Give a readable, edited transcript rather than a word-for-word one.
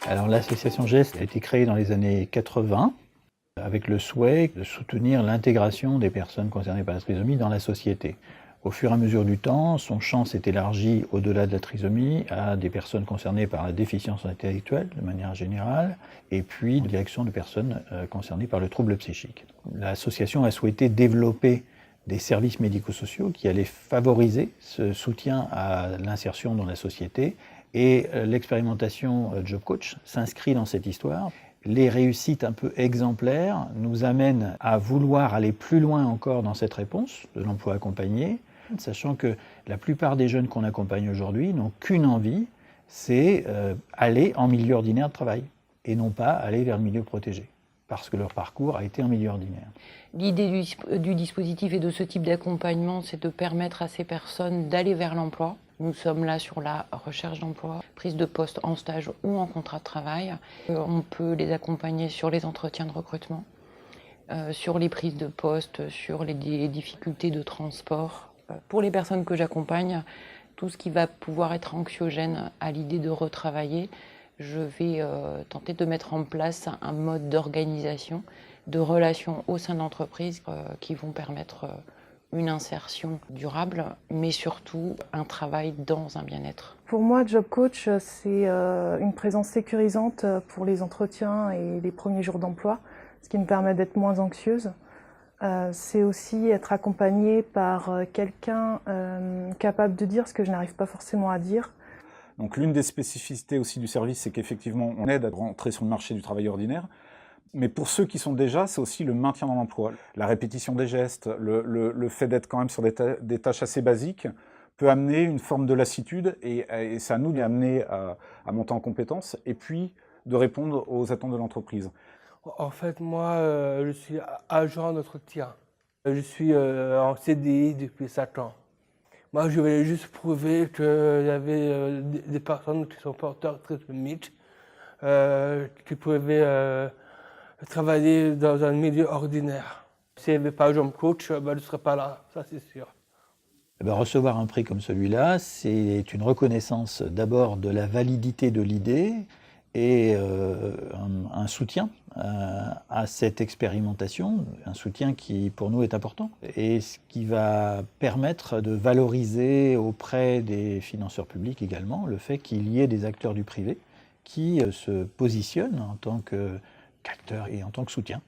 Alors l'association GEST a été créée dans les années 80 avec le souhait de soutenir l'intégration des personnes concernées par la trisomie dans la société. Au fur et à mesure du temps, son champ s'est élargi au-delà de la trisomie à des personnes concernées par la déficience intellectuelle de manière générale et puis en direction de personnes concernées par le trouble psychique. L'association a souhaité développer des services médico-sociaux qui allaient favoriser ce soutien à l'insertion dans la société et l'expérimentation Job Coach s'inscrit dans cette histoire. Les réussites un peu exemplaires nous amènent à vouloir aller plus loin encore dans cette réponse de l'emploi accompagné, sachant que la plupart des jeunes qu'on accompagne aujourd'hui n'ont qu'une envie, c'est aller en milieu ordinaire de travail et non pas aller vers le milieu protégé, parce que leur parcours a été en milieu ordinaire. L'idée du dispositif et de ce type d'accompagnement, c'est de permettre à ces personnes d'aller vers l'emploi. Nous sommes là sur la recherche d'emploi, prise de poste en stage ou en contrat de travail. On peut les accompagner sur les entretiens de recrutement, sur les prises de poste, sur les difficultés de transport. Pour les personnes que j'accompagne, tout ce qui va pouvoir être anxiogène à l'idée de retravailler, je vais tenter de mettre en place un mode d'organisation, de relations au sein de l'entreprise qui vont permettre une insertion durable, mais surtout un travail dans un bien-être. Pour moi, Job Coach, c'est une présence sécurisante pour les entretiens et les premiers jours d'emploi, ce qui me permet d'être moins anxieuse. C'est aussi être accompagnée par quelqu'un capable de dire ce que je n'arrive pas forcément à dire. Donc l'une des spécificités aussi du service, c'est qu'effectivement, on aide à rentrer sur le marché du travail ordinaire. Mais pour ceux qui sont déjà, c'est aussi le maintien dans l'emploi. La répétition des gestes, le fait d'être quand même sur des tâches assez basiques peut amener une forme de lassitude et c'est à nous d'amener à monter en compétences et puis de répondre aux attentes de l'entreprise. En fait, moi, je suis agent d'entretien. Je suis en CDI depuis 7 ans. Moi, je voulais juste prouver qu'il y avait des personnes qui sont porteurs de trisomie, qui pouvaient travailler dans un milieu ordinaire. S'il n'y avait pas Job Coach, je ne serais pas là, ça c'est sûr. Recevoir un prix comme celui-là, c'est une reconnaissance d'abord de la validité de l'idée et un soutien à cette expérimentation, un soutien qui pour nous est important et ce qui va permettre de valoriser auprès des financeurs publics également le fait qu'il y ait des acteurs du privé qui se positionnent en tant qu'acteurs et en tant que soutien.